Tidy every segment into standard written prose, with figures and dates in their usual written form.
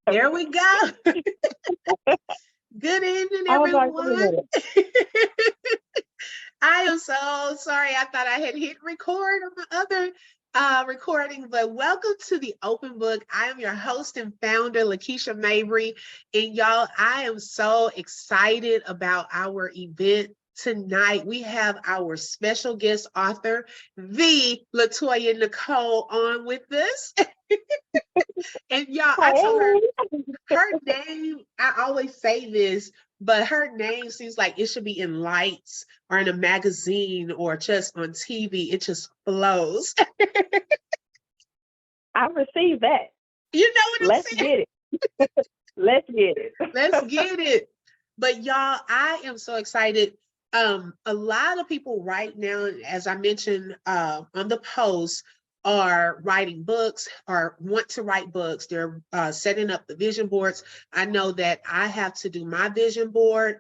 There we go. Good evening, I was like, wait a everyone. minute. I am so sorry. I thought I had hit record on my other recording, but welcome to the Open Book. I am your host and founder, Lakeisha Mabry. And y'all, I am so excited about our event tonight. We have our special guest author, the LaToya Nicole, on with us. And y'all, I told her name, I always say this, but her name seems like it should be in lights or in a magazine or just on TV. It just flows. I received that. You know what I'm Let's saying? get it. Let's get it. Let's get it. But y'all, I am so excited. A lot of people right now, as I mentioned on the post, are writing books or want to write books. They're setting up the vision boards. I know that I have to do my vision board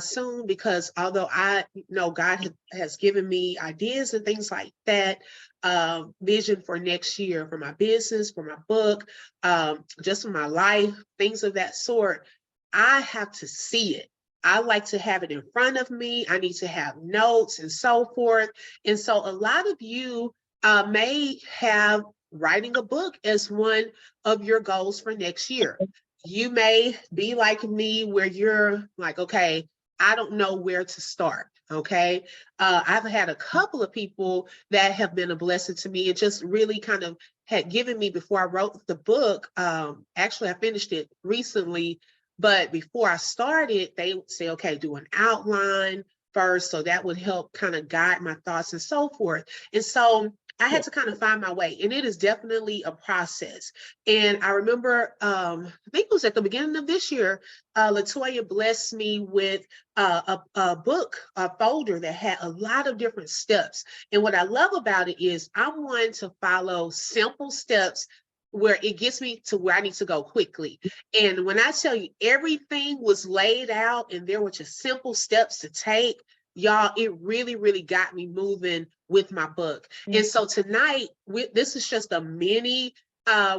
soon because although I know God has given me ideas and things like that, vision for next year, for my business, for my book, just for my life, things of that sort, I have to see it. I like to have it in front of me. I need to have notes and so forth. And so a lot of you may have writing a book as one of your goals for next year. You may be like me where you're like, okay, I don't know where to start. Okay. I've had a couple of people that have been a blessing to me. It just really kind of had given me before I wrote the book. Actually, I finished it recently, but before I started, they would say, okay, do an outline first. So that would help kind of guide my thoughts and so forth. And so I had to kind of find my way, and it is definitely a process. And I remember, I think it was at the beginning of this year, LaToya blessed me with a book, a folder that had a lot of different steps. And what I love about it is I'm one to follow simple steps where it gets me to where I need to go quickly. And when I tell you everything was laid out and there were just simple steps to take, y'all, it really, really got me moving with my book. And so tonight, this is just a mini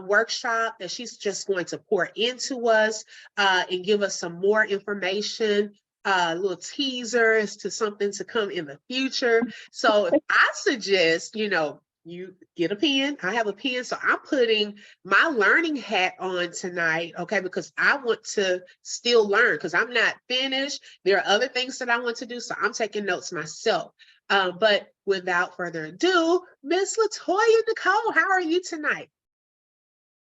workshop that she's just going to pour into us and give us some more information, little teasers to something to come in the future. So if I suggest, you get a pen. I have a pen, so I'm putting my learning hat on tonight, okay, because I want to still learn because I'm not finished. There are other things that I want to do, so I'm taking notes myself. But without further ado, Miss LaToya Nicole, how are you tonight?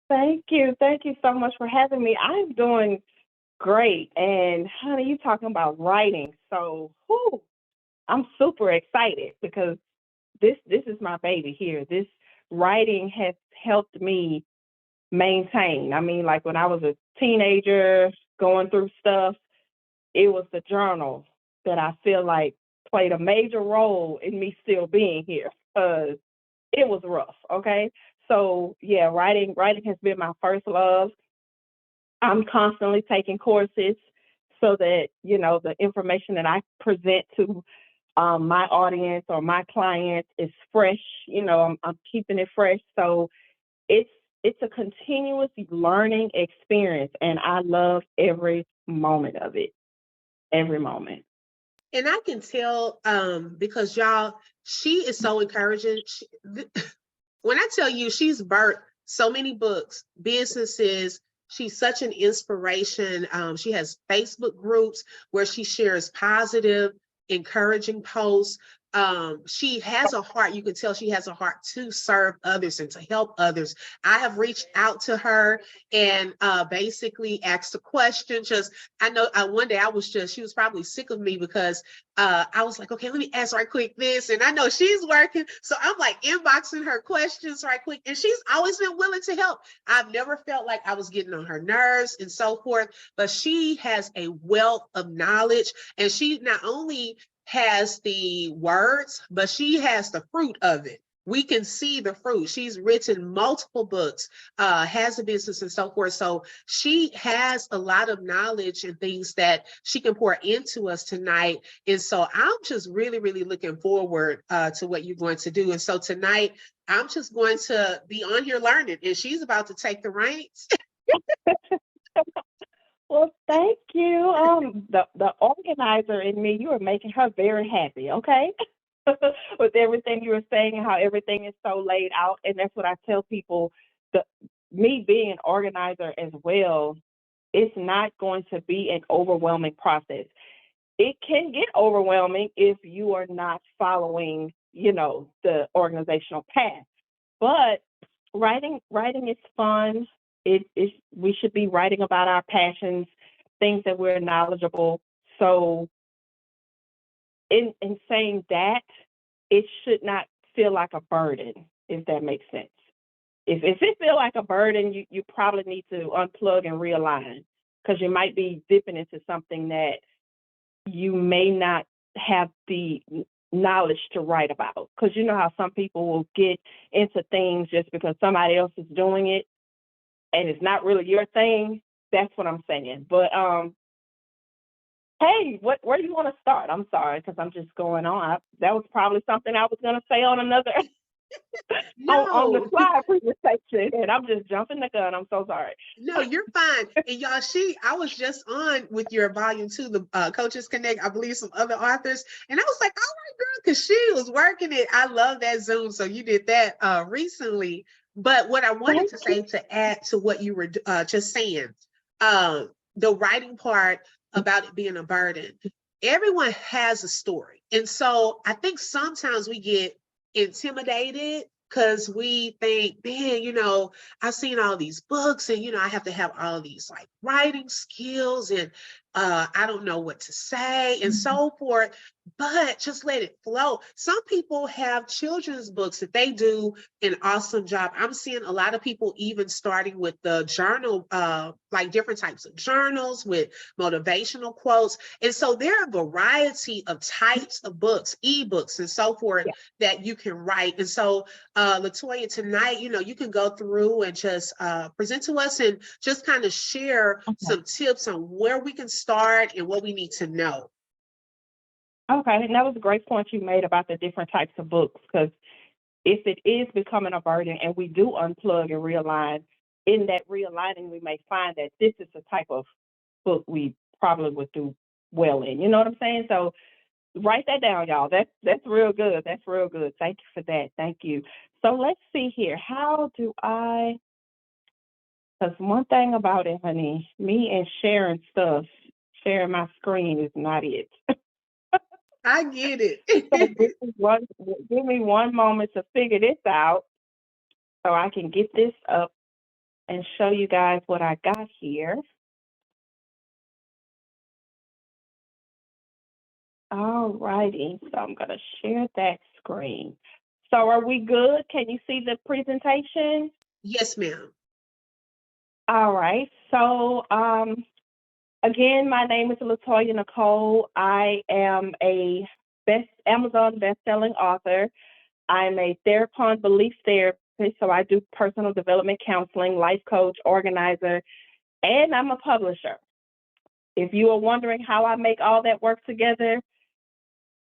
Thank you. Thank you so much for having me. I'm doing great. And honey, you talking about writing. So I'm super excited because this is my baby here. This writing has helped me maintain. I mean, like when I was a teenager going through stuff, it was the journal that I feel like played a major role in me still being here because it was rough. Okay. So yeah, writing has been my first love. I'm constantly taking courses so that, the information that I present to my audience or my clients is fresh. I'm keeping it fresh. So it's a continuous learning experience, and I love every moment of it. Every moment. And I can tell because y'all, she is so encouraging. When I tell you she's birthed so many books, businesses, she's such an inspiration. She has Facebook groups where she shares positive, encouraging posts. She has a heart. You can tell she has a heart to serve others and to help others. I have reached out to her and basically asked a question. Just I know one day she was probably sick of me because I was like, okay, let me ask right quick this. And I know she's working. So I'm like inboxing her questions right quick. And she's always been willing to help. I've never felt like I was getting on her nerves and so forth, but she has a wealth of knowledge. And she not only has the words, but she has the fruit of it. We can see the fruit. She's written multiple books, has a business and so forth. So she has a lot of knowledge and things that she can pour into us tonight. And so I'm just really, really looking forward to what you're going to do. And so tonight, I'm just going to be on here learning, and she's about to take the reins. Well, thank you. The organizer in me, you are making her very happy, okay? With everything you were saying and how everything is so laid out. And that's what I tell people. The Me being an organizer as well, it's not going to be an overwhelming process. It can get overwhelming if you are not following, the organizational path. But writing is fun. It is We should be writing about our passions, things that we're knowledgeable. So in saying that, it should not feel like a burden, if that makes sense. If it feel like a burden, you probably need to unplug and realign because you might be dipping into something that you may not have the knowledge to write about. Because you know how some people will get into things just because somebody else is doing it and it's not really your thing. That's what I'm saying. But hey, where do you want to start? I'm sorry because I'm just going on. That was probably something I was going to say on another on the No, slide presentation, and I'm just jumping the gun. I'm so sorry. no, you're fine. And y'all, I was just on with your volume 2, the Coaches Connect, I believe some other authors. And I was like, all right, girl, because she was working it. I love that Zoom. So you did that recently. But what I wanted Thank to you. say to add to what you were just saying, the writing part about it being a burden, everyone has a story. And so I think sometimes we get intimidated because we think, man, I've seen all these books and, I have to have all these like writing skills and I don't know what to say and Mhm. so forth, but just let it flow. Some people have children's books that they do an awesome job. I'm seeing a lot of people even starting with the journal, like different types of journals with motivational quotes. And so there are a variety of types of books, ebooks and so forth Yeah. that you can write. And so LaToya, tonight, you can go through and just present to us and just kind of share Okay. some tips on where we can start and what we need to know. Okay, and that was a great point you made about the different types of books. Because if it is becoming a burden and we do unplug and realign, in that realigning, we may find that this is the type of book we probably would do well in. You know what I'm saying? So write that down, y'all. That's real good. That's real good. Thank you for that. Thank you. So let's see here. How do I? Because one thing about it, honey, me and sharing stuff, sharing my screen is not it. I get So it. give me one moment to figure this out so I can get this up and show you guys what I got here. All righty. So I'm going to share that screen. So are we good? Can you see the presentation? Yes, ma'am. All right. So again, my name is LaToya Nicole. I am a Amazon best-selling author. I'm a Therapon belief therapist, so I do personal development counseling, life coach, organizer, and I'm a publisher. If you are wondering how I make all that work together,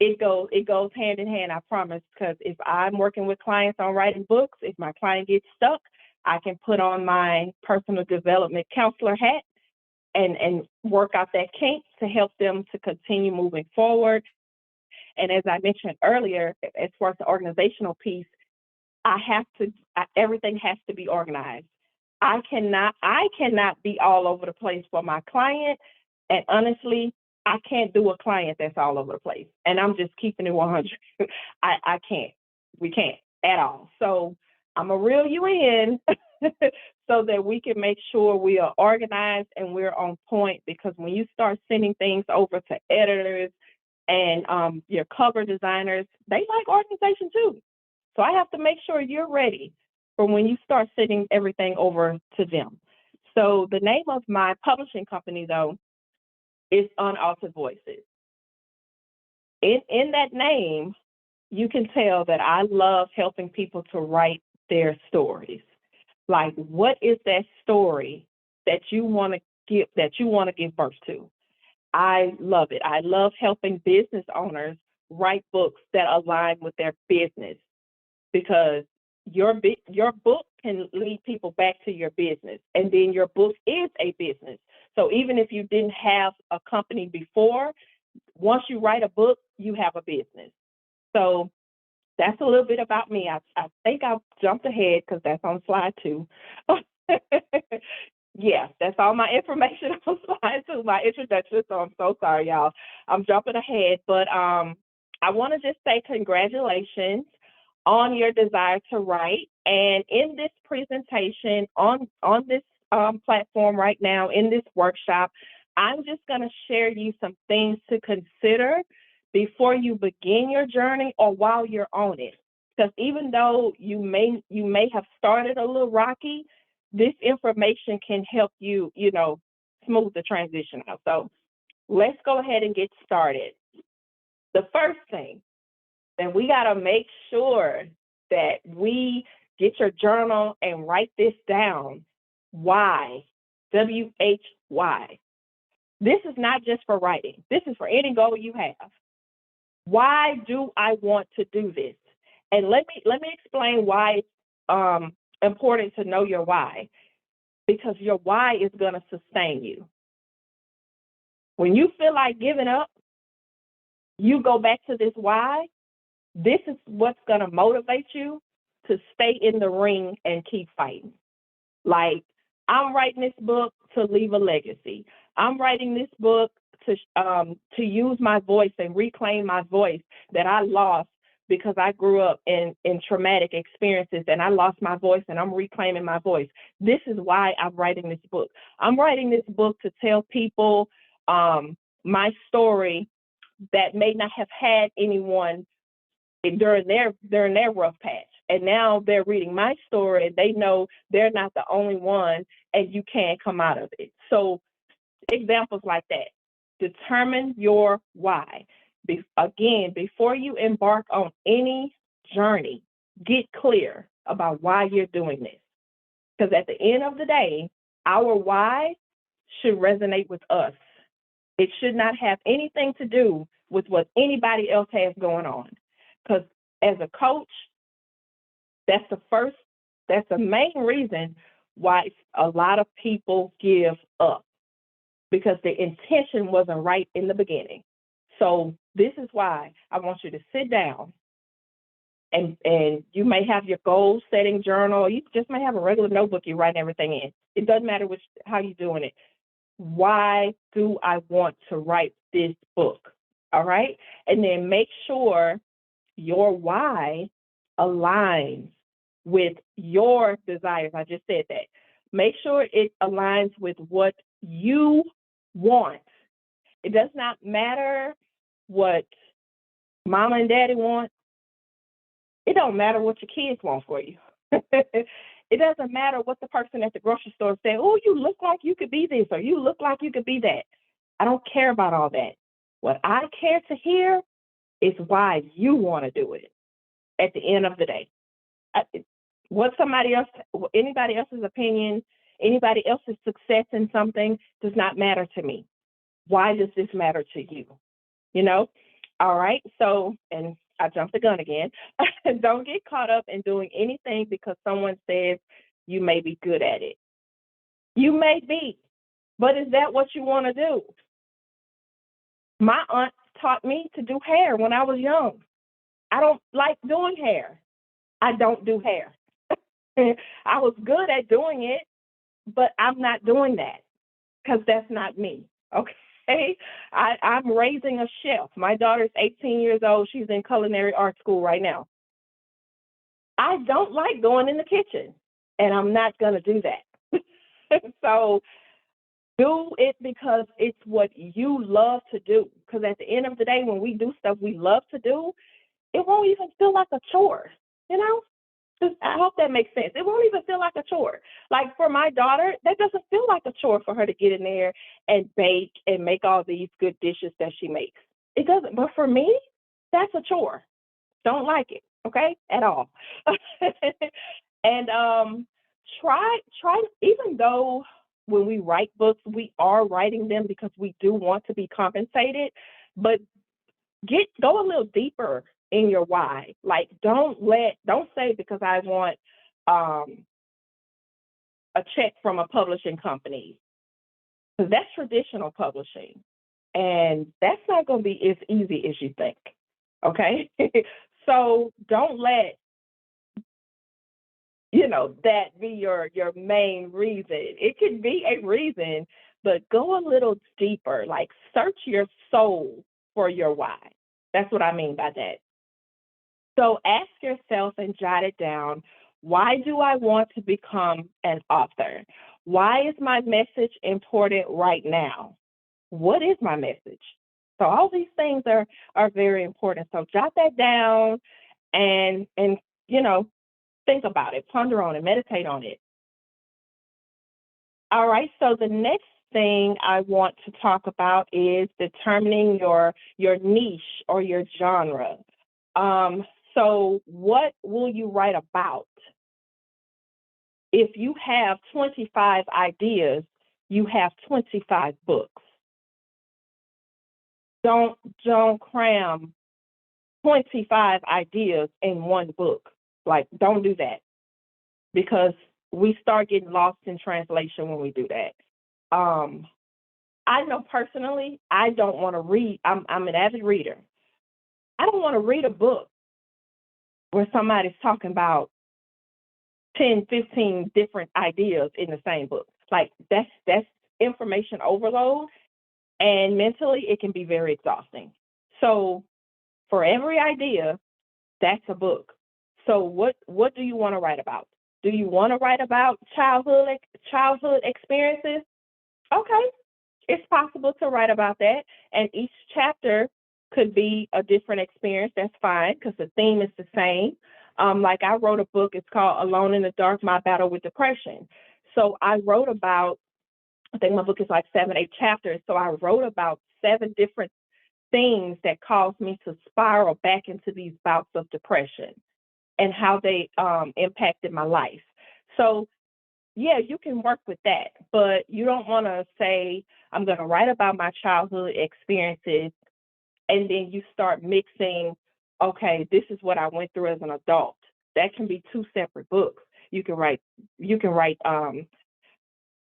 it goes hand in hand, I promise. Because if I'm working with clients on writing books, if my client gets stuck, I can put on my personal development counselor hat and work out that kink to help them to continue moving forward. And as I mentioned earlier, as far as the organizational piece, everything has to be organized. I cannot be all over the place for my client. And honestly, I can't do a client that's all over the place. And I'm just keeping it 100. I can't. We can't at all. So I'm going to reel you in so that we can make sure we are organized and we're on point. Because when you start sending things over to editors and your cover designers, they like organization too. So I have to make sure you're ready for when you start sending everything over to them. So the name of my publishing company, though, is Unaltered Voices. In that name, you can tell that I love helping people to write their stories. Like, what is that story that you want to give birth to? I love it. I love helping business owners write books that align with their business because your book can lead people back to your business. And then your book is a business. So even if you didn't have a company before, once you write a book, you have a business. So that's a little bit about me. I think I jumped ahead because that's on slide 2. Yeah, that's all my information on slide 2, my introduction. So I'm so sorry, y'all. I'm jumping ahead, but I want to just say congratulations on your desire to write. And in this presentation on this platform right now, in this workshop, I'm just going to share you some things to consider before you begin your journey or while you're on it. Because even though you may have started a little rocky, this information can help you, smooth the transition out. So let's go ahead and get started. The first thing, and we got to make sure that we get your journal and write this down. Why? WHY. This is not just for writing. This is for any goal you have. Why do I want to do this? And let me explain why it's important to know your why. Because your why is going to sustain you. When you feel like giving up, you go back to this why. This is what's going to motivate you to stay in the ring and keep fighting. Like, I'm writing this book to leave a legacy. I'm writing this book to use my voice and reclaim my voice that I lost because I grew up in traumatic experiences and I lost my voice and I'm reclaiming my voice. This is why I'm writing this book. I'm writing this book to tell people my story that may not have had anyone during their rough patch. And now they're reading my story and they know they're not the only one and you can come out of it. So examples like that. Determine your why. Again, before you embark on any journey, get clear about why you're doing this. Because at the end of the day, our why should resonate with us. It should not have anything to do with what anybody else has going on. Because as a coach, that's the main reason why a lot of people give up. Because the intention wasn't right in the beginning. So this is why I want you to sit down and you may have your goal setting journal. You just may have a regular notebook you write everything in. It doesn't matter how you're doing it. Why do I want to write this book? All right. And then make sure your why aligns with your desires. I just said that. Make sure it aligns with what you want. It does not matter what mama and daddy want. It don't matter what your kids want for you. It doesn't matter what the person at the grocery store said, oh, you look like you could be this or you look like you could be that. I don't care about all that. What I care to hear is why you want to do it at the end of the day. What anybody else's opinion, anybody else's success in something does not matter to me. Why does this matter to you? All right. So, and I jumped the gun again. Don't get caught up in doing anything because someone says you may be good at it. You may be, but is that what you want to do? My aunt taught me to do hair when I was young. I don't like doing hair. I don't do hair. I was good at doing it, but I'm not doing that because that's not me. Okay. I'm raising a chef. My daughter's 18 years old. She's in culinary art school right now. I don't like going in the kitchen, and I'm not going to do that. So do it because it's what you love to do. Because at the end of the day, when we do stuff we love to do, it won't even feel like a chore, I hope that makes sense. It won't even feel like a chore. Like for my daughter, that doesn't feel like a chore for her to get in there and bake and make all these good dishes that she makes. It doesn't. But for me, that's a chore. Don't like it, okay, at all. And try, even though when we write books, we are writing them because we do want to be compensated, but go a little deeper in your why. Like don't say because I want a check from a publishing company. That's traditional publishing. And that's not going to be as easy as you think. Okay. So don't let, that be your main reason. It could be a reason, but go a little deeper, like search your soul for your why. That's what I mean by that. So ask yourself and jot it down. Why do I want to become an author? Why is my message important right now? What is my message? So all these things are very important. So jot that down and think about it, ponder on it, meditate on it. All right, so the next thing I want to talk about is determining your niche or your genre. So what will you write about? If you have 25 ideas, you have 25 books. Don't cram 25 ideas in one book. Like, don't do that, because we start getting lost in translation when we do that. I know personally, I don't want to read. I'm an avid reader. I don't want to read a book where somebody's talking about 10, 15 different ideas in the same book. Like, that's information overload, and mentally it can be very exhausting. So for every idea, that's a book. So what do you want to write about? Do you want to write about childhood experiences? Okay, it's possible to write about that, and each chapter could be a different experience. That's fine, because the theme is the same. Like, I wrote a book. It's called Alone in the Dark: My Battle with Depression. So I wrote about, I think my book is like 7, 8 chapters. So I wrote about 7 different things that caused me to spiral back into these bouts of depression and how they impacted my life. So yeah, you can work with that, but you don't want to say, I'm going to write about my childhood experiences, and then you start mixing, okay, this is what I went through as an adult. That can be 2 separate books. You can write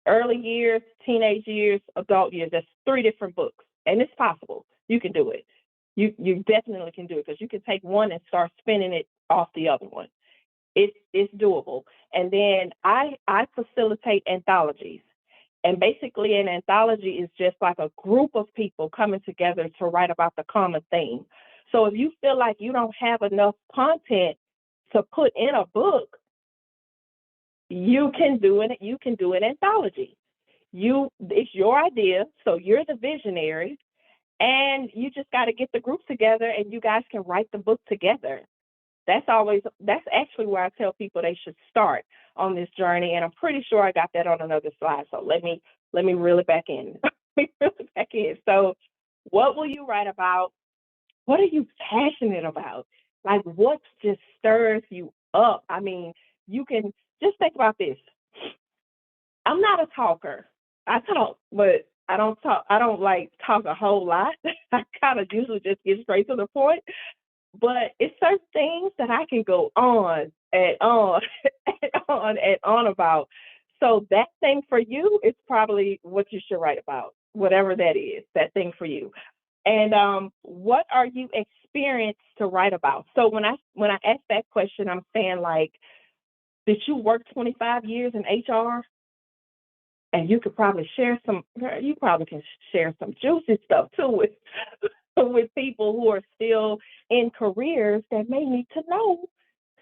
early years, teenage years, adult years. That's 3 different books, and it's possible. You can do it. You definitely can do it, because you can take one and start spinning it off the other one. It's doable. And then I facilitate anthologies. And basically an anthology is just like a group of people coming together to write about the common theme. So if you feel like you don't have enough content to put in a book, you can do an anthology. It's your idea, so you're the visionary, and you just got to get the group together and you guys can write the book together. That's actually where I tell people they should start on this journey. And I'm pretty sure I got that on another slide. So let me reel it back in. So what will you write about? What are you passionate about? Like, what just stirs you up? I mean, you can just think about this. I'm not a talker. I talk, but I don't talk. I don't like talk a whole lot. I kind of usually just get straight to the point. But it's certain things that I can go on and on and on about. So that thing for you is probably what you should write about, whatever that is, that thing for you. And what are you experienced to write about? So when I ask that question, I'm saying, like, did you work 25 years in HR? And you could probably you probably can share some juicy stuff too with people who are still in careers that may need to know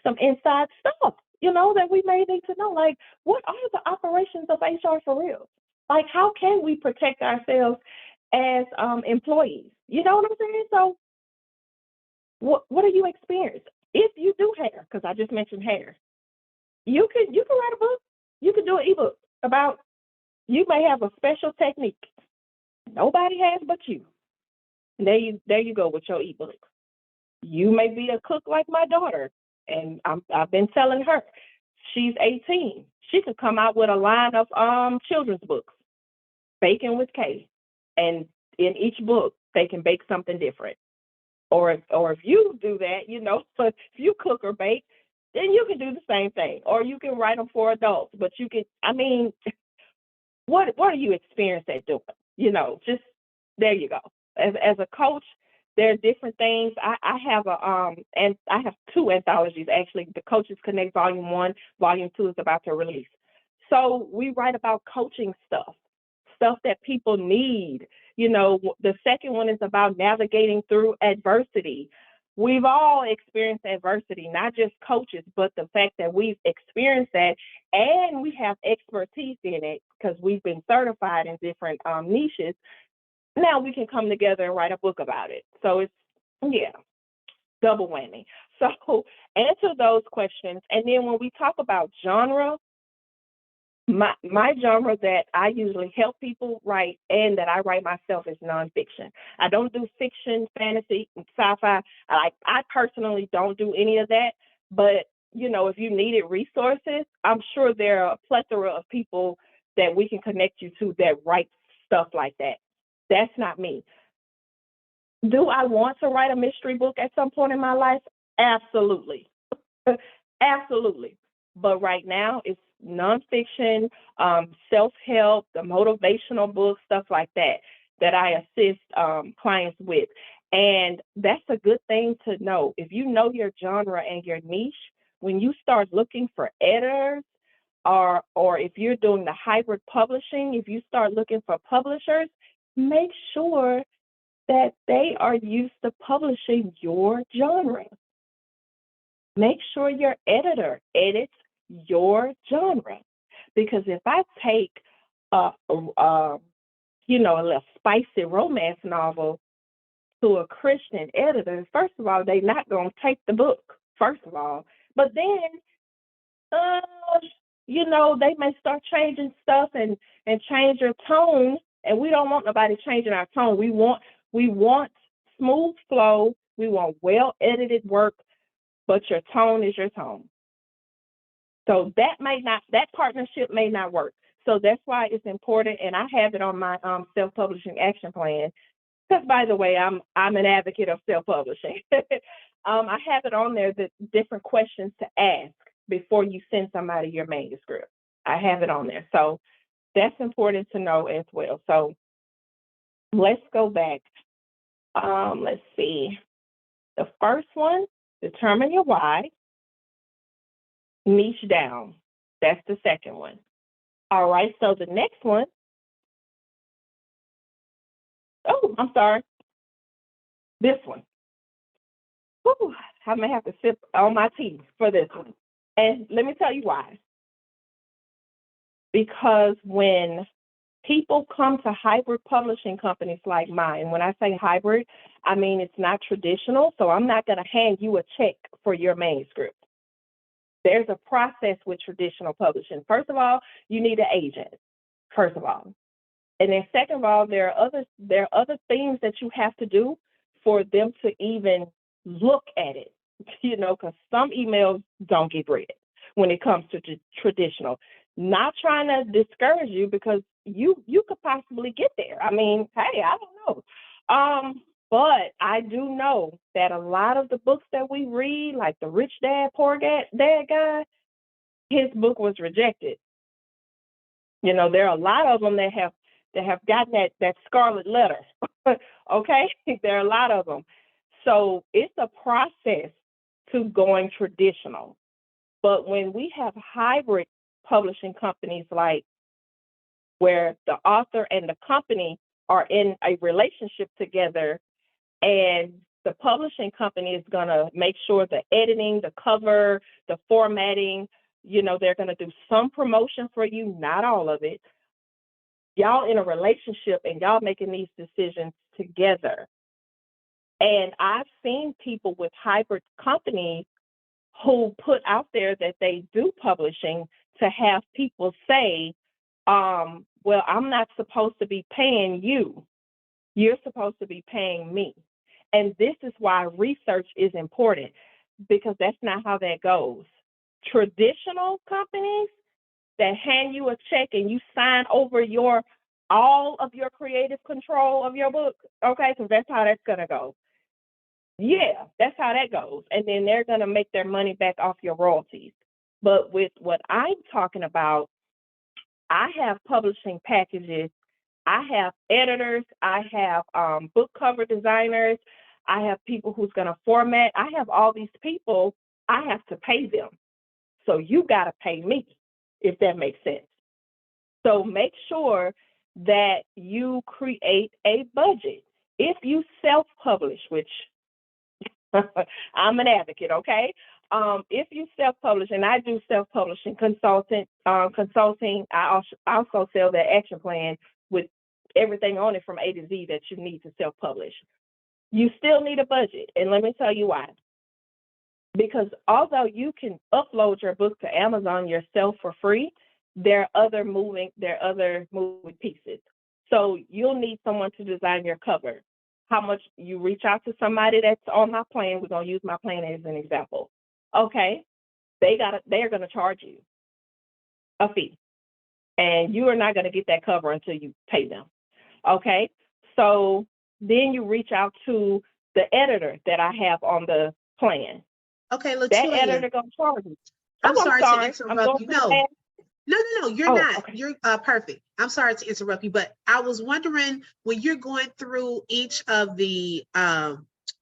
some inside stuff, that we may need to know. Like, what are the operations of HR for real? Like, how can we protect ourselves as employees? You know what I'm saying? So what are you experiencing? If you do hair, because I just mentioned hair, you can write a book. You can do an ebook about, you may have a special technique nobody has but you. There you go with your ebook. You may be a cook like my daughter, and I've been telling her, she's 18. She could come out with a line of children's books, baking with Kay, and in each book they can bake something different. Or if you do that, but if you cook or bake, then you can do the same thing. Or you can write them for adults, but you can, I mean, what are you experienced at doing? Just there you go. As a coach, there are different things. I have and I have two anthologies actually. The Coaches Connect Volume 1, Volume 2 is about to release. So we write about coaching stuff that people need. The second one is about navigating through adversity. We've all experienced adversity, not just coaches, but the fact that we've experienced that and we have expertise in it because we've been certified in different niches. Now we can come together and write a book about it. So it's, yeah, double whammy. So answer those questions. And then when we talk about genre, my genre that I usually help people write and that I write myself is nonfiction. I don't do fiction, fantasy, sci-fi. I personally don't do any of that. But if you needed resources, I'm sure there are a plethora of people that we can connect you to that write stuff like that. That's not me. Do I want to write a mystery book at some point in my life? Absolutely. Absolutely. But right now, it's nonfiction, self-help, the motivational books, stuff like that I assist clients with. And that's a good thing to know. If you know your genre and your niche, when you start looking for editors, or if you're doing the hybrid publishing, if you start looking for publishers, make sure that they are used to publishing your genre. Make sure your editor edits your genre. Because if I take a little spicy romance novel to a Christian editor, first of all, they're not going to take the book, first of all. But then, they may start changing stuff and change your tone. And we don't want nobody changing our tone. We want smooth flow. We want well edited work, but your tone is your tone. So that partnership may not work. So that's why it's important, and I have it on my self-publishing action plan. Because by the way, I'm an advocate of self-publishing. I have it on there, the different questions to ask before you send somebody your manuscript. I have it on there. So that's important to know as well. So let's go back. Let's see. The first one, determine your why. Niche down. That's the second one. All right, so the next one. Oh, I'm sorry. This one. Whew, I may have to sip on my tea for this one. And let me tell you why. Because when people come to hybrid publishing companies like mine, when I say hybrid, I mean it's not traditional, so I'm not going to hand you a check for your manuscript. There's a process with traditional publishing. First of all, you need an agent, first of all. And then second of all, there are other things that you have to do for them to even look at it, because some emails don't get read when it comes to traditional. Not trying to discourage you because you could possibly get there. I mean, hey, I don't know. But I do know that a lot of the books that we read, like the Rich Dad, Poor Dad guy, his book was rejected. There are a lot of them that have gotten that scarlet letter. Okay, there are a lot of them. So it's a process to going traditional. But when we have hybrid publishing companies, like where the author and the company are in a relationship together, and the publishing company is going to make sure the editing, the cover, the formatting, they're going to do some promotion for you, not all of it. Y'all in a relationship and y'all making these decisions together. And I've seen people with hybrid companies who put out there that they do publishing to have people say, well, I'm not supposed to be paying you. You're supposed to be paying me. And this is why research is important, because that's not how that goes. Traditional companies that hand you a check and you sign over all of your creative control of your book, okay, because that's how that's going to go. Yeah, that's how that goes. And then they're going to make their money back off your royalties. But with what I'm talking about, I have publishing packages. I have editors. I have book cover designers. I have people who's going to format. I have all these people. I have to pay them. So you got to pay me, if that makes sense. So make sure that you create a budget. If you self-publish, which I'm an advocate, okay? If you self-publish, and I do self-publishing consulting, I also sell that action plan with everything on it from A to Z that you need to self-publish. You still need a budget, and let me tell you why. Because although you can upload your book to Amazon yourself for free, there are other moving pieces. So you'll need someone to design your cover. How much you reach out to somebody that's on my plan. We're gonna use my plan as an example. Okay, they're gonna charge you a fee, and you are not gonna get that cover until you pay them. Okay, so then you reach out to the editor that I have on the plan. Okay, That LaToya, editor gonna charge you. I'm Oh, I'm sorry to sorry. I'm interrupt going you. too No, fast. no, you're Oh, not. okay. You're perfect. I'm sorry to interrupt you, but I was wondering when you're going through each of the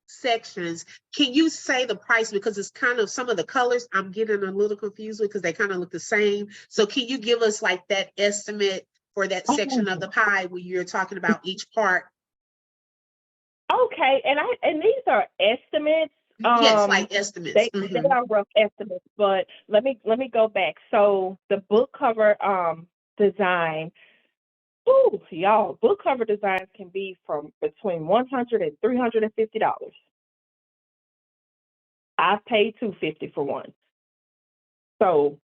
sections, can you say the price? Because it's kind of some of the colors I'm getting a little confused with because they kind of look the same. So can you give us like that estimate for that section of the pie where you're talking about each part? Okay, and these are estimates. Yes, like estimates. They are rough estimates, but let me go back. So the book cover design, ooh, y'all, book cover designs can be from between $100 and $350. I've paid $250 for one. So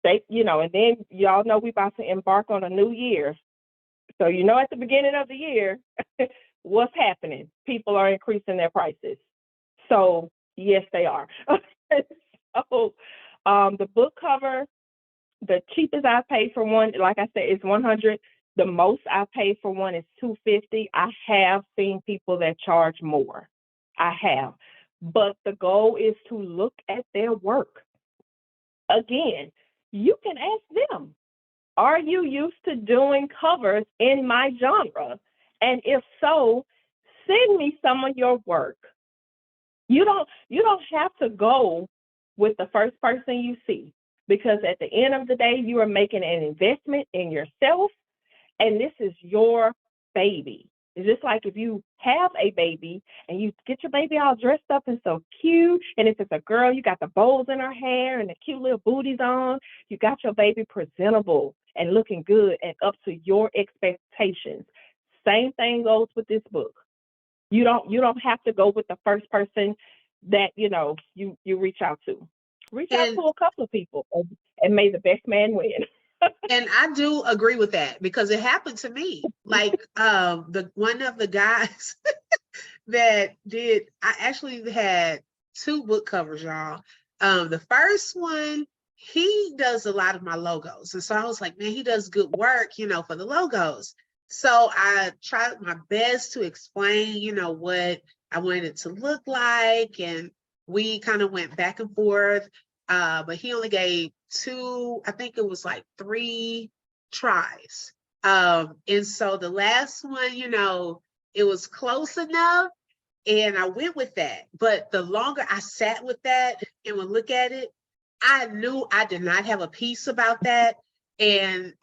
and then y'all know we about to embark on a new year. So at the beginning of the year, what's happening? People are increasing their prices. So yes, they are. So the book cover, the cheapest I paid for one, like I said, is $100. The most I paid for one is $250. I have seen people that charge more. I have. But the goal is to look at their work. Again, you can ask them, are you used to doing covers in my genre? And if so, send me some of your work. You don't have to go with the first person you see, because at the end of the day, you are making an investment in yourself, and this is your baby. It's just like if you have a baby and you get your baby all dressed up and so cute, and if it's a girl, you got the bows in her hair and the cute little booties on. You got your baby presentable and looking good and up to your expectations. Same thing goes with this book. You don't have to go with the first person that you reach out to. Reach out And to a couple of people, and may the best man win. and I do agree with that because it happened to me. Like the one of the guys that did, I actually had two book covers, y'all. The first one, he does a lot of my logos. And so I was like, man, he does good work, for the logos. So I tried my best to explain, what I wanted it to look like. And we kind of went back and forth. But he only gave two, I think it was like three tries. And so the last one, it was close enough and I went with that. But the longer I sat with that and would look at it, I knew I did not have a piece about that. And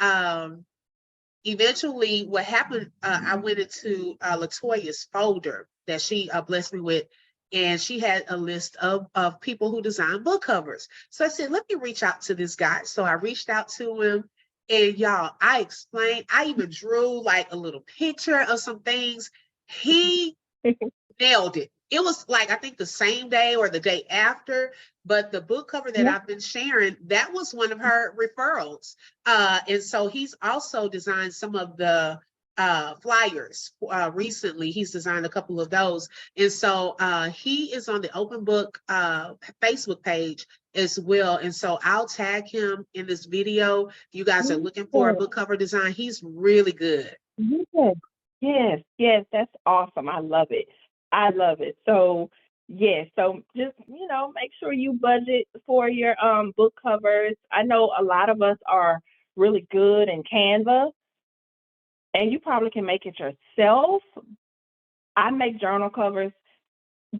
eventually what happened, I went into LaToya's folder that she blessed me with, and she had a list of people who design book covers. So I said, let me reach out to this guy. So I reached out to him, and y'all, I explained, I even drew like a little picture of some things. He nailed it. It was like, I think the same day or the day after, but the book cover that Yeah. I've been sharing, that was one of her referrals. And so he's also designed some of the flyers recently. He's designed a couple of those. And so he is on the Open Book Facebook page as well. And so I'll tag him in this video. If you guys are looking for a book cover design, he's really good. Yes, yes, yes, that's awesome. I love it. I love it. So Yeah, so just, make sure you budget for your book covers. I know a lot of us are really good in Canva, and you probably can make it yourself. I make journal covers.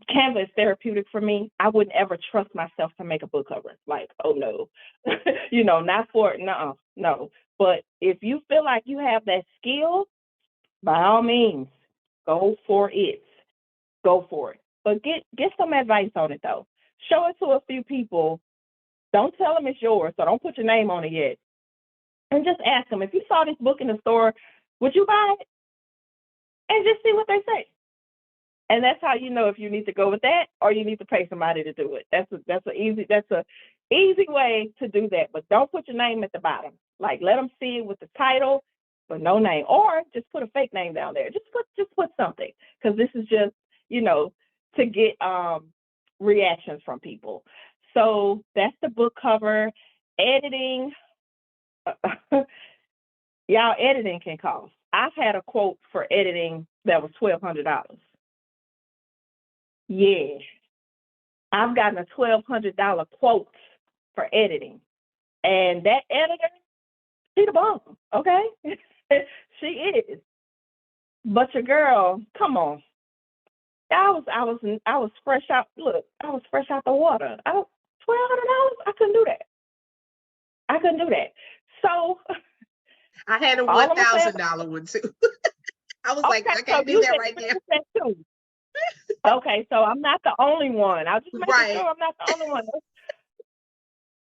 Canva is therapeutic for me. I wouldn't ever trust myself to make a book cover. Like, oh no, not for it. No, no. But if you feel like you have that skill, by all means, go for it. Go for it. But get some advice on it though. Show it to a few people. Don't tell them it's yours, so don't put your name on it yet. And just ask them, if you saw this book in the store, would you buy it? And just see what they say. And that's how you know if you need to go with that or you need to pay somebody to do it. That's a easy way to do that. But don't put your name at the bottom. Like, let them see it with the title, but no name, or just put a fake name down there. Just put something, because this is just to get reactions from people. So that's the book cover. Editing, y'all, editing can cost. I've had a quote for editing that was $1,200. Yeah, I've gotten a $1,200 quote for editing, and that editor, she the bomb, okay? She is. But your girl, come on. I was fresh out. Look, I was fresh out the water. $1,200. I couldn't do that. I couldn't do that. So I had a all I'm gonna say $1,000 one too. I was like, okay, I so can't do you that said right now. that too. Okay, so I'm not the only one. I'll just make Right. sure I'm not the only one.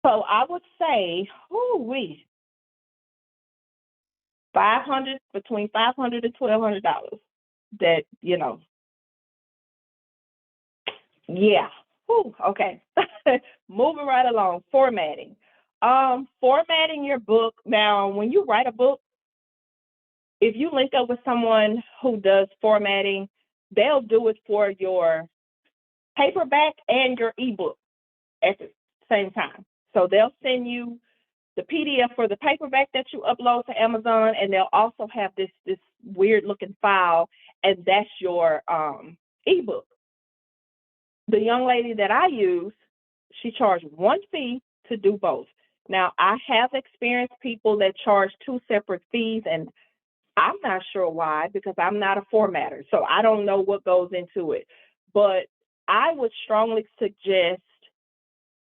So I would say, we 500 between $500 and $1,200. That yeah. Okay. Moving right along. Formatting. Formatting your book. Now, when you write a book, if you link up with someone who does formatting, they'll do it for your paperback and your ebook at the same time. So they'll send you the PDF for the paperback that you upload to Amazon, and they'll also have this weird looking file, and that's your ebook. The young lady that I use, she charged one fee to do both. Now, I have experienced people that charge two separate fees, and I'm not sure why, because I'm not a formatter, so I don't know what goes into it. But I would strongly suggest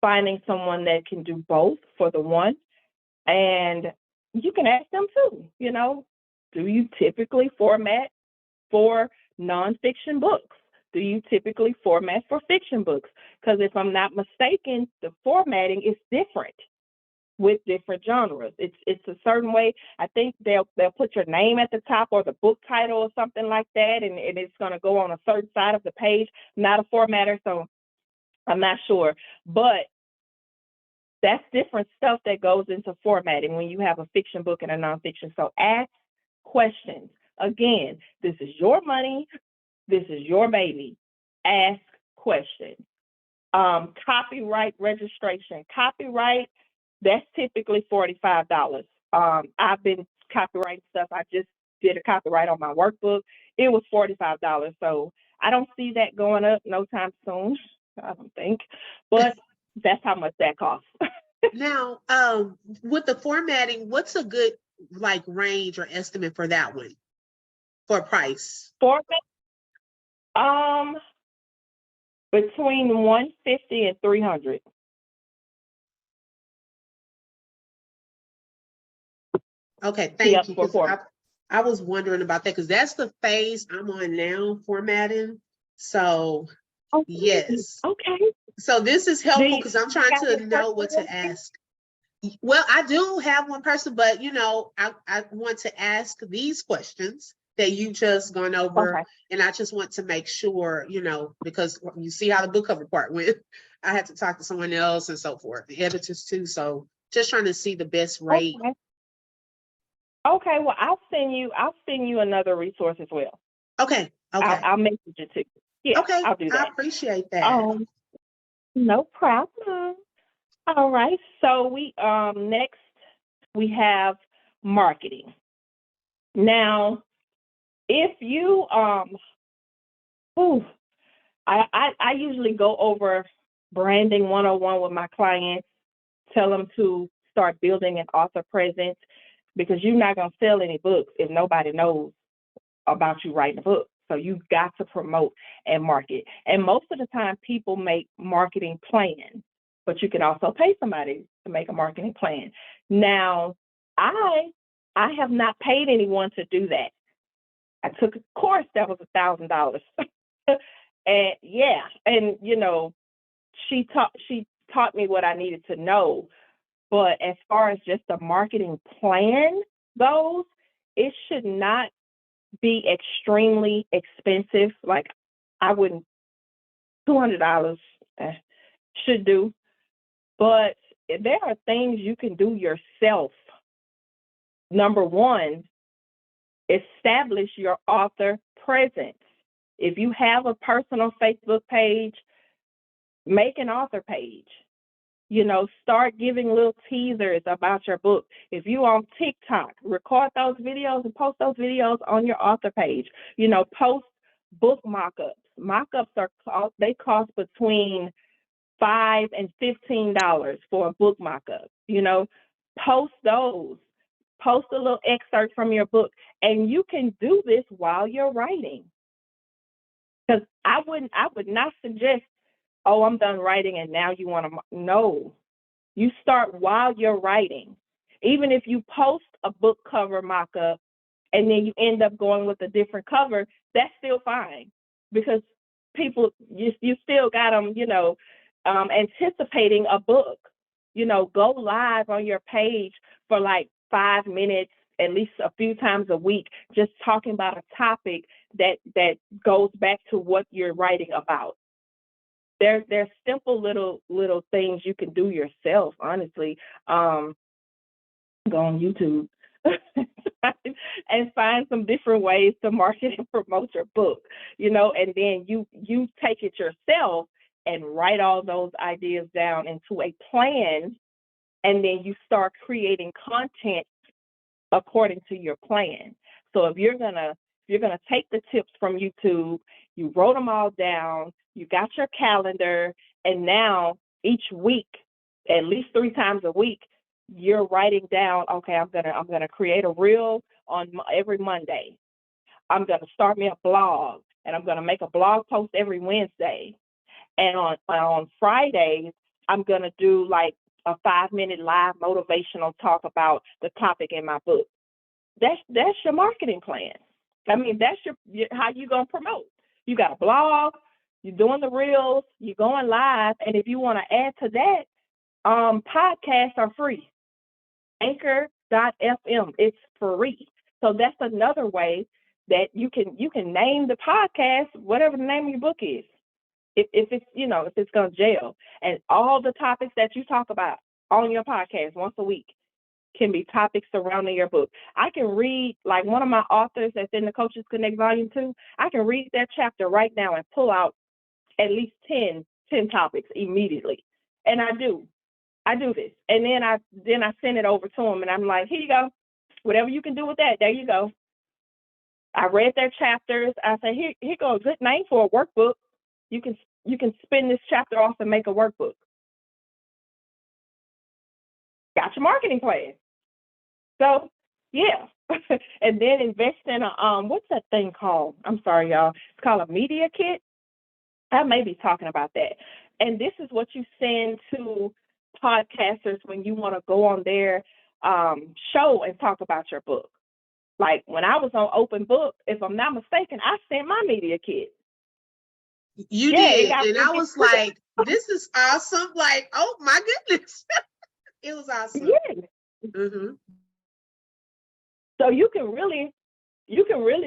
finding someone that can do both for the one. And you can ask them too, do you typically format for nonfiction books? Do you typically format for fiction books? Because if I'm not mistaken, the formatting is different with different genres. It's a certain way. I think they'll put your name at the top or the book title or something like that, and it's going to go on a certain side of the page. I'm not a formatter, so I'm not sure. But that's different stuff that goes into formatting when you have a fiction book and a nonfiction. So ask questions. Again, this is your money. This is your baby. Ask questions. Copyright registration. Copyright, that's typically $45. I've been copywriting stuff. I just did a copyright on my workbook. It was $45. So I don't see that going up no time soon. I don't think. But that's how much that costs. Now, with the formatting, what's a good range or estimate for that one for price? Format, between 150 and 300. Okay, thank you. For Because format. I was wondering about that, because that's the phase I'm on now, formatting. So Okay. yes. Okay. So this is helpful because I'm trying to know what to person? ask. Well, I do have one person, but I want to ask these questions that you just gone over, Okay. and I just want to make sure, because you see how the book cover part went. I had to talk to someone else and so forth, the editors too. So just trying to see the best rate. Okay. Okay. Well, I'll send you another resource as well. Okay. Okay. I'll message it to you. Yeah, Okay. I'll do that. I appreciate that. No problem. All right. So we next we have marketing. Now, if you I usually go over branding 101 with my clients, tell them to start building an author presence because you're not going to sell any books if nobody knows about you writing a book. So you've got to promote and market. And most of the time, people make marketing plans, but you can also pay somebody to make a marketing plan. Now, I have not paid anyone to do that. I took a course that was $1,000, and yeah, and she taught me what I needed to know. But as far as just the marketing plan goes, it should not be extremely expensive. Like I wouldn't $200 should do, but there are things you can do yourself. Number one, establish your author presence. If you have a personal Facebook page, make an author page. Start giving little teasers about your book. If you on TikTok, record those videos and post those videos on your author page. Post book mock-ups. Mock-ups they cost between $5 and $15 for a book mock-up. Post those. Post a little excerpt from your book, and you can do this while you're writing. Because I would not suggest, oh, I'm done writing and now you want to, no. You start while you're writing. Even if you post a book cover mock-up and then you end up going with a different cover, that's still fine because people, you still got them, anticipating a book. Go live on your page for like 5 minutes, at least a few times a week, just talking about a topic that goes back to what you're writing about. There's simple little things you can do yourself, honestly. Go on YouTube and find some different ways to market and promote your book, and then you take it yourself and write all those ideas down into a plan, and then you start creating content according to your plan. So if you're gonna take the tips from YouTube, you wrote them all down, you got your calendar, and now each week, at least 3 times a week, you're writing down, okay, I'm gonna create a reel on every Monday. I'm gonna start me a blog, and I'm gonna make a blog post every Wednesday. And on Fridays, I'm gonna do like a 5-minute live motivational talk about the topic in my book. That's your marketing plan. I mean, that's your how you gonna promote. You got a blog, you're doing the reels, you're going live, and if you want to add to that, podcasts are free. Anchor.fm, it's free. So that's another way that you can name the podcast whatever the name of your book is. If it's gonna jail, and all the topics that you talk about on your podcast once a week can be topics surrounding your book. I can read, like one of my authors that's in the Coaches Connect Volume 2, I can read that chapter right now and pull out at least 10 topics immediately. And I do this. And then I send it over to them and I'm like, here you go. Whatever you can do with that, there you go. I read their chapters. I say, here goes a good name for a workbook. You can spin this chapter off and make a workbook. Got your marketing plan. So yeah. And then invest in a what's that thing called? I'm sorry, y'all. It's called a media kit. I may be talking about that. And this is what you send to podcasters when you want to go on their show and talk about your book. Like when I was on Open Book, if I'm not mistaken, I sent my media kit. You did. And I was like, this is awesome. Like, oh my goodness. It was awesome. Yeah. Mm-hmm. So you can really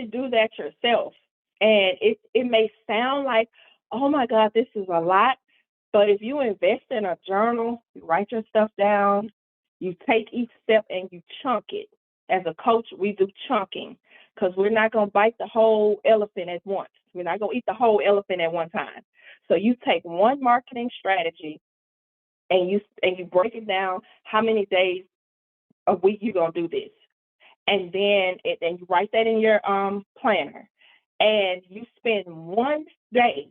do that yourself. And it may sound like, oh my God, this is a lot. But if you invest in a journal, you write your stuff down, you take each step and you chunk it. As a coach, we do chunking because we're not going to bite the whole elephant at once. We're not going to eat the whole elephant at one time. So you take one marketing strategy and you break it down how many days a week you're going to do this. And then you write that in your planner. And you spend one day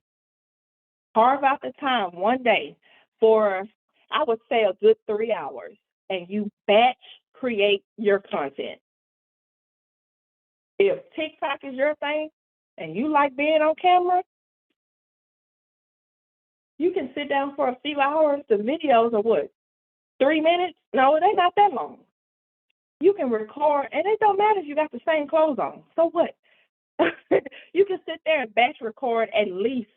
Carve out the time one day for, I would say, a good 3 hours, and you batch create your content. If TikTok is your thing and you like being on camera, you can sit down for a few hours. The videos are what, 3 minutes? No, they're not that long. You can record, and it don't matter if you got the same clothes on. So what? You can sit there and batch record at least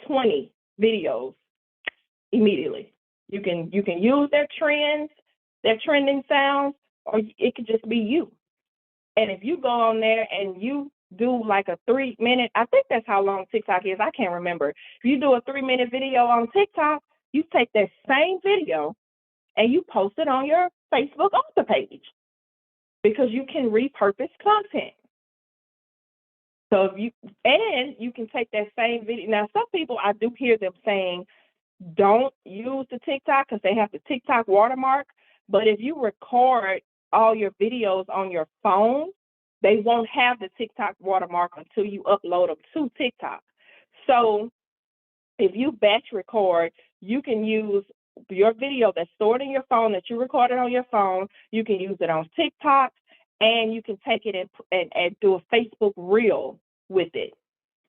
20 videos immediately. You can use their trends, their trending sounds, or it could just be you. And if you go on there and you do like a 3 minute, I think that's how long TikTok is. I can't remember. If you do a 3 minute video on TikTok, you take that same video and you post it on your Facebook author page, because you can repurpose content. So you can take that same video. Now, some people, I do hear them saying, don't use the TikTok because they have the TikTok watermark. But if you record all your videos on your phone, they won't have the TikTok watermark until you upload them to TikTok. So if you batch record, you can use your video that's stored in your phone, that you recorded on your phone. You can use it on TikTok, and you can take it and do a Facebook reel with it.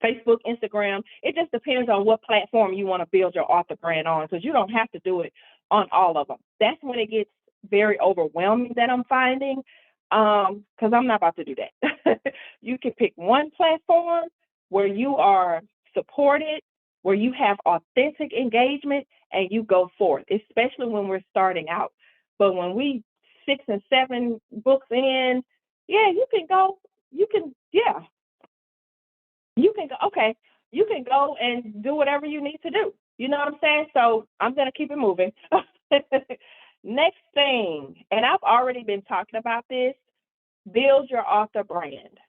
Facebook, Instagram, it just depends on what platform you want to build your author brand on, because you don't have to do it on all of them. That's when it gets very overwhelming, that I'm finding, because I'm not about to do that. You can pick one platform where you are supported, where you have authentic engagement, and you go forth, especially when we're starting out. But when we 6 and 7 books in, you can go okay, you can go and do whatever you need to do. You know what I'm saying? So I'm going to keep it moving. Next thing, and I've already been talking about this, build your author brand.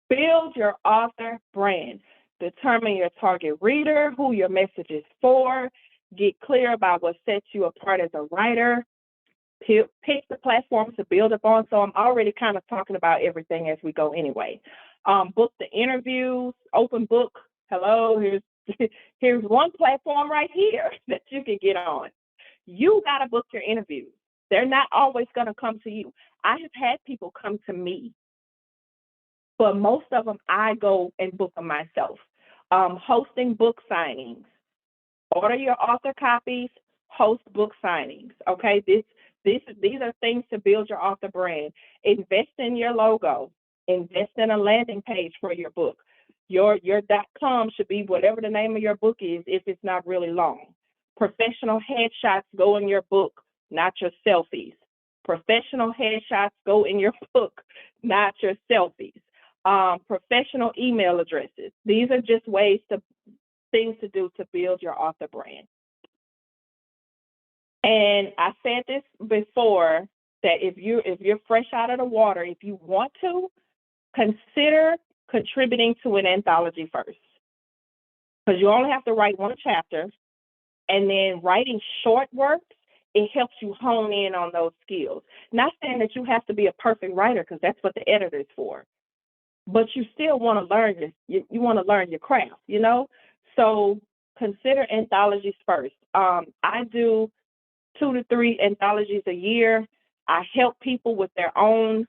Build your author brand. Determine your target reader, who your message is for. Get clear about what sets you apart as a writer. Pick the platforms to build upon. So I'm already kind of talking about everything as we go anyway. Book the interviews, open book. Hello, here's one platform right here that you can get on. You got to book your interviews. They're not always going to come to you. I have had people come to me, but most of them I go and book them myself. Hosting book signings. Order your author copies, host book signings. Okay, these are things to build your author brand. Invest in your logo. Invest in a landing page for your book. Your .com should be whatever the name of your book is, if it's not really long. Professional headshots go in your book, not your selfies. Professional headshots go in your book, not your selfies. Professional email addresses. These are just things to do to build your author brand. And I said this before, that if you're fresh out of the water, if you want to, consider contributing to an anthology first, because you only have to write one chapter, and then writing short works, it helps you hone in on those skills. Not saying that you have to be a perfect writer, because that's what the editor is for, but you still want to learn you want to learn your craft, you know. So consider anthologies first. I do 2 to 3 anthologies a year. I help people with their own,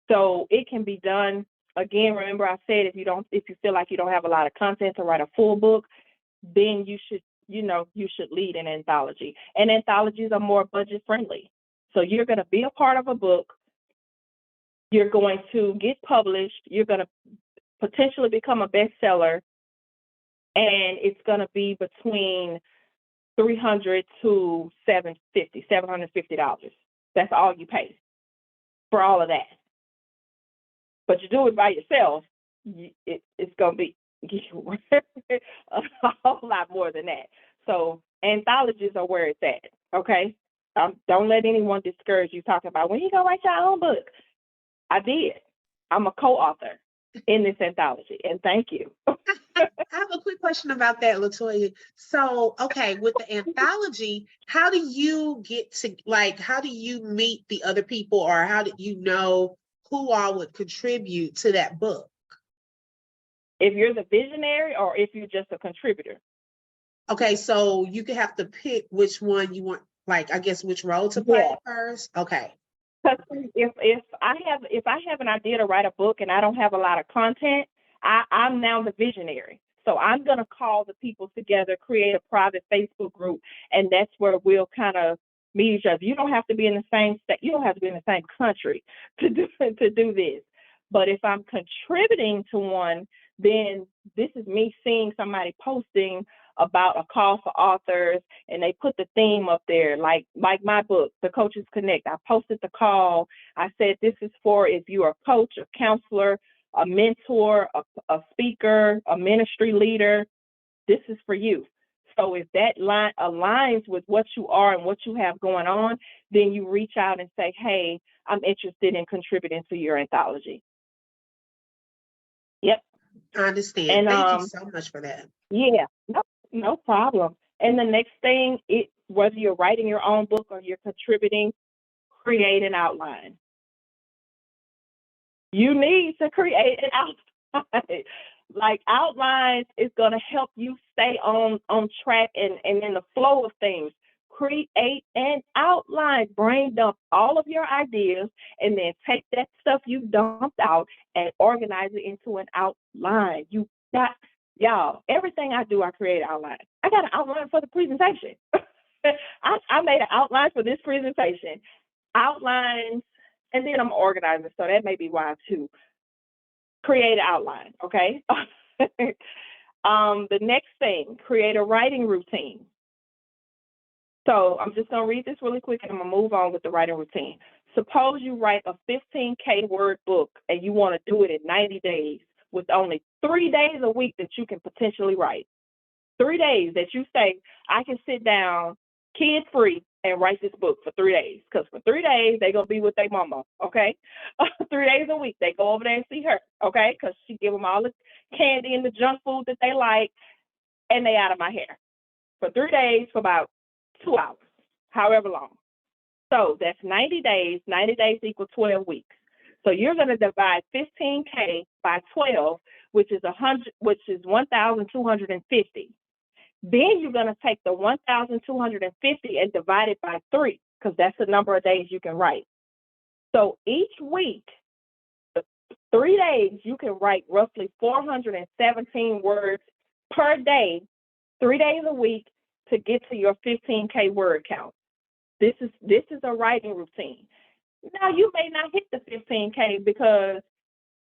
so it can be done. Again, remember I said, if you feel like you don't have a lot of content to write a full book, then you should lead an anthology. And anthologies are more budget friendly. So you're going to be a part of a book. You're going to get published. You're going to potentially become a bestseller. And it's going to be between $300 to $750. That's all you pay for all of that. But you do it by yourself, it's going to be a whole lot more than that. So anthologies are where it's at, okay? Don't let anyone discourage you talking about, when you going to write your own book? I did. I'm a co-author in this anthology, and thank you. I have a quick question about that, LaToya. So, okay, with the anthology, how do you meet the other people, or how do you know who all would contribute to that book? If you're the visionary or if you're just a contributor. Okay, so you could have to pick which one you want, like, I guess which role to play Yeah. first. Okay. Because if I have an idea to write a book and I don't have a lot of content, I'm now the visionary. So I'm gonna call the people together, create a private Facebook group, and that's where we'll kind of meet each other. You don't have to be in the same state, you don't have to be in the same country to do this. But if I'm contributing to one, then this is me seeing somebody posting about a call for authors and they put the theme up there, like my book, The Coaches Connect. I posted the call. I said, this is for if you're a coach, a counselor, a mentor, a speaker, a ministry leader, this is for you. So if that line aligns with what you are and what you have going on, then you reach out and say, hey, I'm interested in contributing to your anthology. Yep. I understand. And Thank you so much for that. yeah, no problem. And the next thing, whether you're writing your own book or you're contributing, create an outline. You need to create an outline. Like outlines is going to help you stay on track and in the flow of things. Create an outline, brain dump all of your ideas, and then take that stuff you dumped out and organize it into an outline. You got, y'all, everything I do, I create an outline. I got an outline for the presentation. I made an outline for this presentation. Outlines, and then I'm organizing, so that may be why too. Create an outline, okay? The next thing, create a writing routine. So I'm just going to read this really quick and I'm going to move on with the writing routine. Suppose you write a 15K word book and you want to do it in 90 days with only 3 days a week that you can potentially write. 3 days that you say, I can sit down kid-free and write this book for 3 days. Because for 3 days, they're going to be with their mama, okay? 3 days a week, they go over there and see her, okay? Because she give them all the candy and the junk food that they like, and they out of my hair. For 3 days, for about 2 hours, however long. So that's 90 days. 90 days equals 12 weeks. So you're going to divide 15K by 12, which is 1,250. Then you're going to take the 1,250 and divide it by 3, because that's the number of days you can write. So each week, 3 days, you can write roughly 417 words per day, 3 days a week, to get to your 15K word count. This is a writing routine. Now, you may not hit the 15K because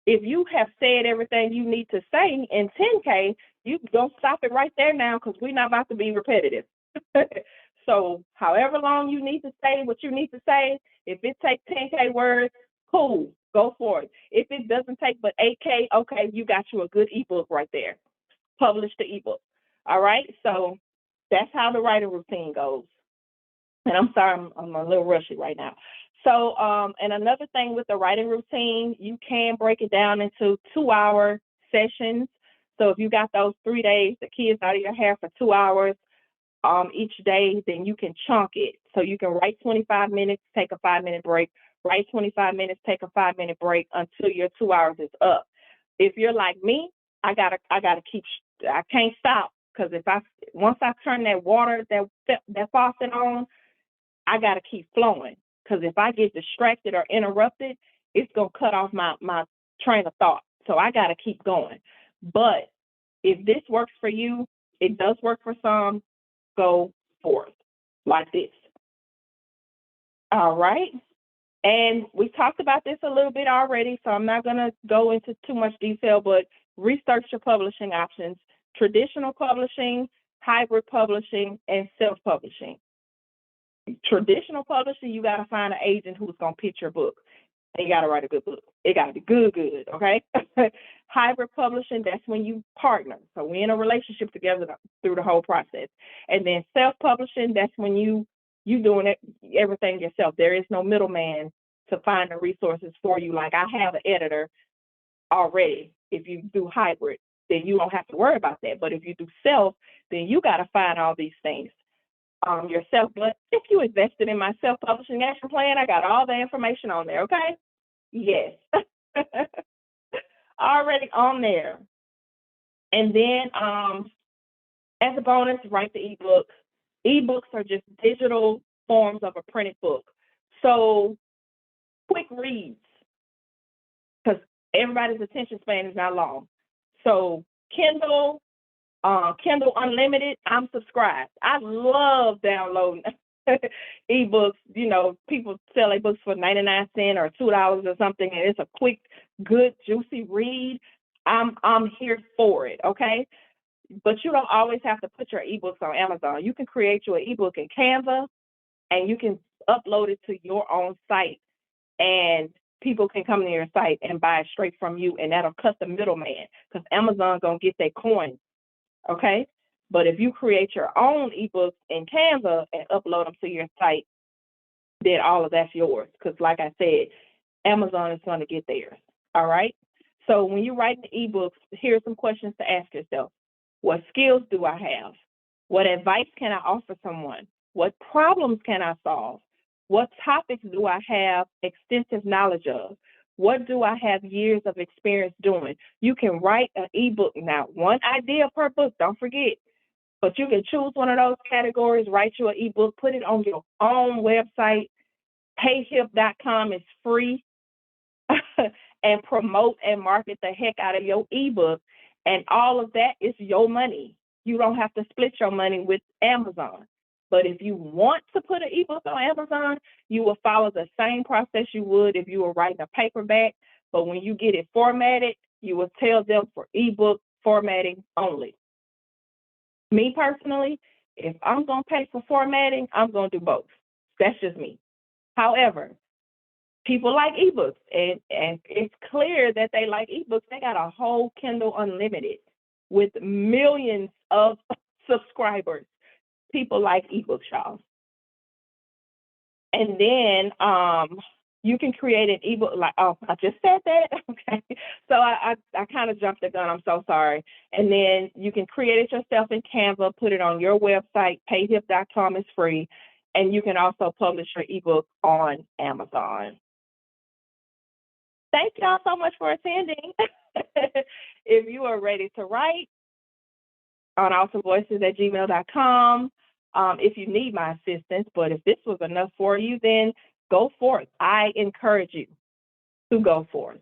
if you have said everything you need to say in 10K, you don't stop it right there now, because we're not about to be repetitive. So however long you need to say what you need to say, if it takes 10K words, cool, go for it. If it doesn't take but 8K, okay, you got you a good ebook right there. Publish the ebook. All right, so that's how the writing routine goes. And I'm sorry, I'm a little rushy right now. So, and another thing with the writing routine, you can break it down into 2-hour sessions. So if you got those 3 days, the kids out of your hair for 2 hours each day, then you can chunk it. So you can write 25 minutes, take a 5-minute break, write 25 minutes, take a 5-minute break until your 2 hours is up. If you're like me, I can't stop, because once I turn that water, that faucet on, I got to keep flowing, because if I get distracted or interrupted, it's going to cut off my train of thought. So I got to keep going. But if this works for you, it does work for some, go forth like this. All right. And we talked about this a little bit already, so I'm not going to go into too much detail, but research your publishing options: traditional publishing, hybrid publishing, and self-publishing. Traditional publishing, you got to find an agent who's going to pitch your book. And you got to write a good book. It got to be good, okay? Hybrid publishing, that's when you partner. So we're in a relationship together through the whole process. And then self-publishing, that's when you doing everything yourself. There is no middleman to find the resources for you. Like, I have an editor already. If you do hybrid, then you don't have to worry about that. But if you do self, then you got to find all these things yourself. But if you invested in my self-publishing action plan, I got all the information on there, okay? Yes. Already on there. And then as a bonus, write the ebook. Ebooks are just digital forms of a printed book. So quick reads, because everybody's attention span is not long. So Kindle, Kindle Unlimited, I'm subscribed. I love downloading ebooks. You know, people sell their books for 99 cents or $2 or something, and it's a quick, good, juicy read. I'm here for it, okay? But you don't always have to put your ebooks on Amazon. You can create your ebook in Canva, and you can upload it to your own site, and people can come to your site and buy it straight from you, and that'll cut the middleman, because Amazon's gonna get their coin, okay? But if you create your own ebooks in Canva and upload them to your site, then all of that's yours. Because like I said, Amazon is going to get theirs. All right. So when you write the ebooks, here's some questions to ask yourself. What skills do I have? What advice can I offer someone? What problems can I solve? What topics do I have extensive knowledge of? What do I have years of experience doing? You can write an ebook now, one idea per book, don't forget. But you can choose one of those categories, write you an ebook, put it on your own website. Payhip.com is free. And promote and market the heck out of your ebook. And all of that is your money. You don't have to split your money with Amazon. But if you want to put an ebook on Amazon, you will follow the same process you would if you were writing a paperback. But when you get it formatted, you will tell them for ebook formatting only. Me personally, if I'm going to pay for formatting, I'm going to do both. That's just me. However, people like ebooks, and it's clear that they like ebooks. They got a whole Kindle Unlimited with millions of subscribers. People like ebooks, y'all. And then you can create an ebook like, oh, I just said that. Okay. So I kind of jumped the gun. I'm so sorry. And then you can create it yourself in Canva, put it on your website. Payhip.com is free. And you can also publish your ebook on Amazon. Thank y'all so much for attending. If you are ready to write, on awesomevoices@gmail.com. If you need my assistance, but if this was enough for you, then go forth. I encourage you to go forth.